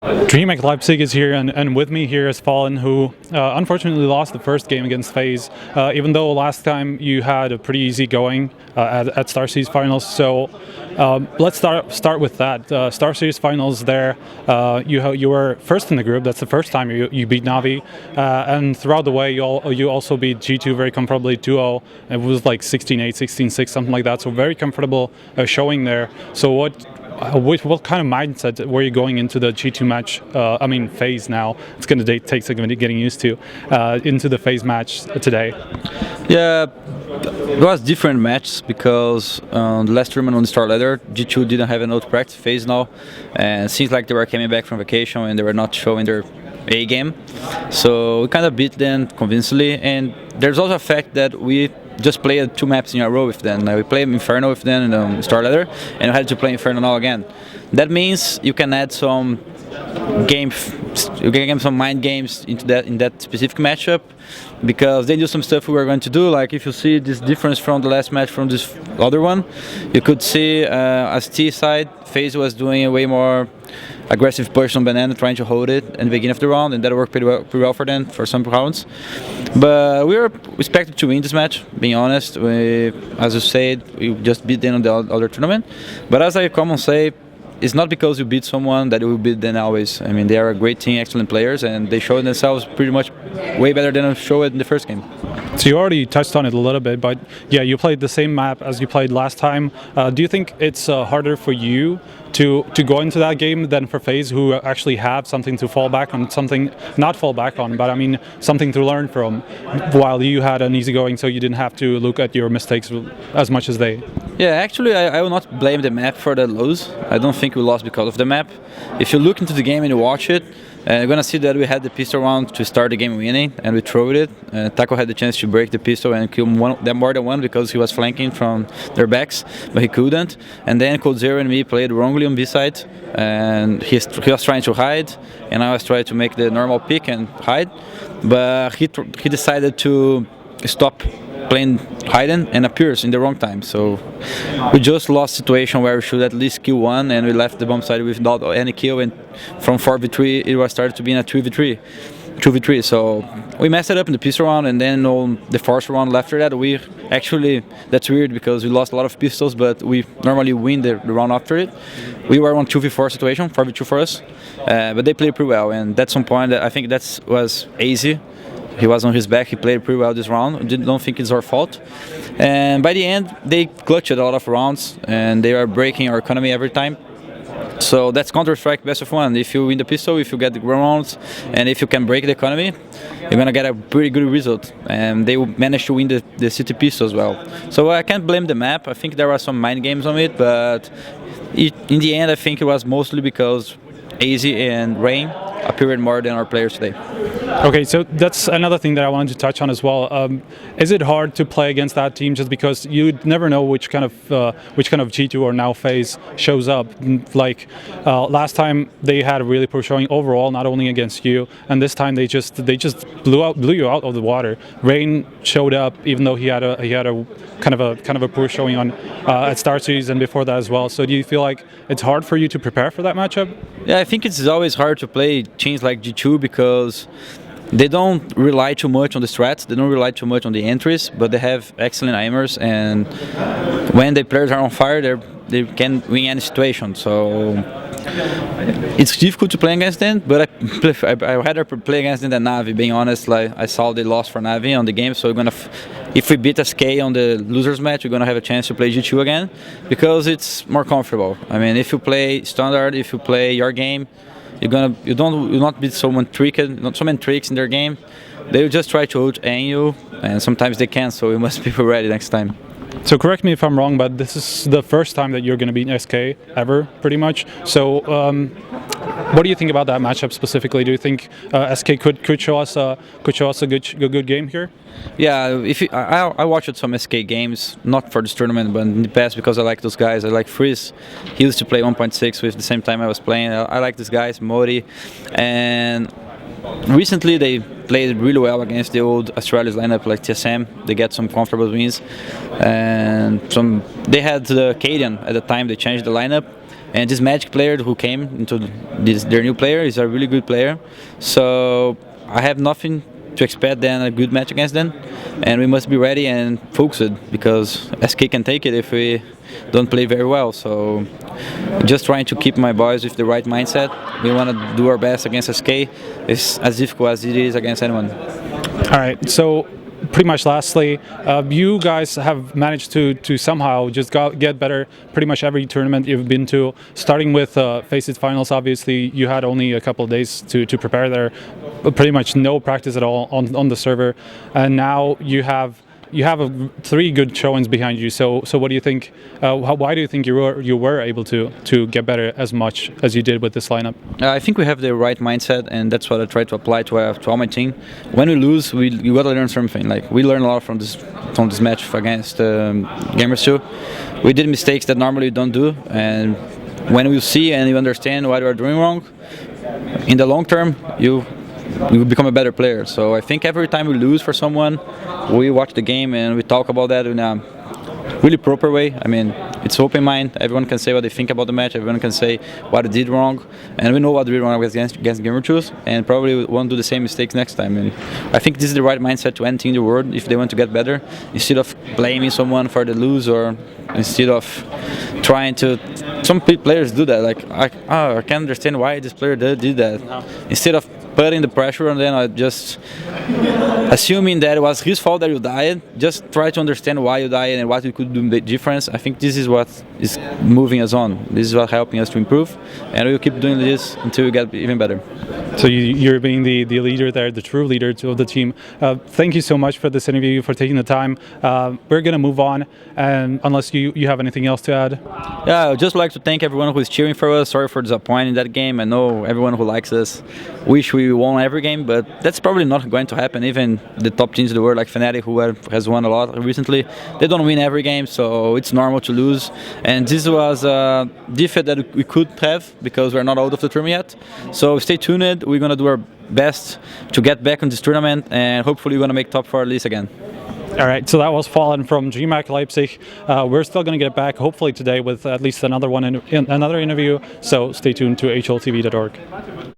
DreamHack Leipzig is here, and with me here is FalleN, who unfortunately lost the first game against FaZe, even though last time you had a pretty easy going at StarSeries Finals. So let's start with that. StarSeries Finals there, you were first in the group. That's the first time you beat Navi, and throughout the way you also beat G2 very comfortably 2-0. It was like 16-8, 16-6, something like that. So very comfortable showing there. So what kind of mindset were you going into the G2 match? I mean, FaZe now. It's going to take some getting used to into the FaZe match today. Yeah, it was different matches because the last tournament on the Star Ladder, G2 didn't have enough practice FaZe now, and it seems like they were coming back from vacation and they were not showing their A game. So we kind of beat them convincingly, and there's also a fact that we just played 2 maps in a row with them. We played Inferno with them in Star Ladder, and we had to play Inferno now again. That means you can add some you can get some mind games into in that specific matchup, because they do some stuff we were going to do. Like if you see this difference from the last match from this other one, you could see as T side, FaZe was doing a way more aggressive push on Banana, trying to hold it in the beginning of the round, and that worked pretty well for them for some rounds. But we were expected to win this match, being honest. As you said, we just beat them on the other tournament. But as I come and say, it's not because you beat someone that you will beat them always. I mean, they are a great team, excellent players, and they showed themselves pretty much way better than I showed in the first game. So you already touched on it a little bit, but yeah, you played the same map as you played last time. Do you think it's harder for you to go into that game than for FaZe, who actually have something to fall back on, something not fall back on, but I mean something to learn from, while you had an easy going, so you didn't have to look at your mistakes as much as they? Yeah, actually, I will not blame the map for that lose. I don't think we lost because of the map. If you look into the game and you watch it, you're gonna see that we had the pistol round to start the game winning, and we threw it. Taco had the chance to break the pistol and kill more than one because he was flanking from their backs, but he couldn't. And then Code Zero and me played wrongly on B side, and he was trying to hide, and I was trying to make the normal pick and hide, but he decided to stop playing hidden and appears in the wrong time. So we just lost a situation where we should at least kill one, and we left the bomb side without any kill, and from 4v3 it was started to be in a 2v3. So we messed it up in the pistol round, and then on the first round after that, we actually, that's weird because we lost a lot of pistols, but we normally win the round after it. We were on 2v4 situation, 4v2 for us, but they played pretty well, and at some point I think that was easy. He was on his back, he played pretty well this round. I don't think it's our fault. And by the end, they clutched a lot of rounds, and they are breaking our economy every time. So that's Counter-Strike best of one. If you win the pistol, if you get the rounds, and if you can break the economy, you're going to get a pretty good result. And they managed to win the city pistol as well. So I can't blame the map. I think there were some mind games on it, but in the end, I think it was mostly because AZ and Rain appeared more than our players today. Okay, so that's another thing that I wanted to touch on as well. Is it hard to play against that team just because you never know which kind of G2 or now FaZe shows up? Like last time they had a really poor showing overall, not only against you, and this time they just blew you out of the water. Rain showed up even though he had a kind of a poor showing on at StarSeries and before that as well. So do you feel like it's hard for you to prepare for that matchup? Yeah, I think it's always hard to play teams like G2 because they don't rely too much on the strats, they don't rely too much on the entries, but they have excellent aimers, and when the players are on fire, they can win any situation. So it's difficult to play against them, but I rather play against them than Navi, being honest. Like I saw they lost for Navi on the game, so we're gonna, if we beat SK on the losers match, we're gonna have a chance to play G2 again, because it's more comfortable. I mean, if you play standard, if you play your game, you'll not beat someone not so many tricks in their game. They will just try to out-aim you, and sometimes they can, so you must be ready next time. So correct me if I'm wrong, but this is the first time that you're going to beat SK ever, pretty much. So what do you think about that matchup specifically? Do you think SK could show us a good game here? Yeah, I watched some SK games, not for this tournament, but in the past, because I like those guys. I like Freeze. He used to play 1.6 with the same time I was playing. I like these guys, Modi, and recently they played really well against the old Astralis lineup like TSM. They get some comfortable wins, and they had the Cadian at the time. They changed the lineup, And this Magic player who came into their new player is a really good player. So I have nothing to expect than a good match against them, and we must be ready and focused because SK can take it if we don't play very well. So just trying to keep my boys with the right mindset. We want to do our best against SK. It's as difficult as it is against anyone. All right, so pretty much lastly, you guys have managed to somehow just get better pretty much every tournament you've been to, starting with FaZe Finals. Obviously, you had only a couple of days to prepare there, but pretty much no practice at all on the server, and now you have 3 good showings behind you. So what do you think? Why do you think you were able to get better as much as you did with this lineup? I think we have the right mindset, and that's what I try to apply to all my team. When we lose, you gotta learn something. Like we learn a lot from this match against Gamers 2. We did mistakes that normally we don't do, and when we see and you understand what we are doing wrong, in the long term, you become a better player. So I think every time we lose for someone, we watch the game and we talk about that in a really proper way. I mean, it's open mind. Everyone can say what they think about the match. Everyone can say what they did wrong, and we know what we did wrong against Gamer 2, and probably we won't do the same mistakes next time. And I think this is the right mindset to any team in the world if they want to get better, instead of blaming someone for the lose, or instead of trying to. Some players do that. Like I can't understand why this player did that. Instead of putting the pressure on them, just assuming that it was his fault that you died, just try to understand why you died and what we could do the difference. I think this is what is moving us on. This is what helping us to improve, and we'll keep doing this until we get even better. So you're being the leader there, the true leader of the team. Thank you so much for this interview, for taking the time. We're going to move on, and unless you have anything else to add. Yeah, I'd just like to thank everyone who is cheering for us. Sorry for disappointing that game. I know everyone who likes us wish we won every game, but that's probably not going to happen. Even the top teams in the world, like Fnatic, who has won a lot recently, they don't win every game, so it's normal to lose. And this was a defeat that we could have because we're not out of the tournament yet. So stay tuned. We're going to do our best to get back on this tournament, and hopefully we're going to make top 4 at least again. All right, so that was FalleN from DreamHack Leipzig. We're still going to get back, hopefully today, with at least another interview. So stay tuned to hltv.org.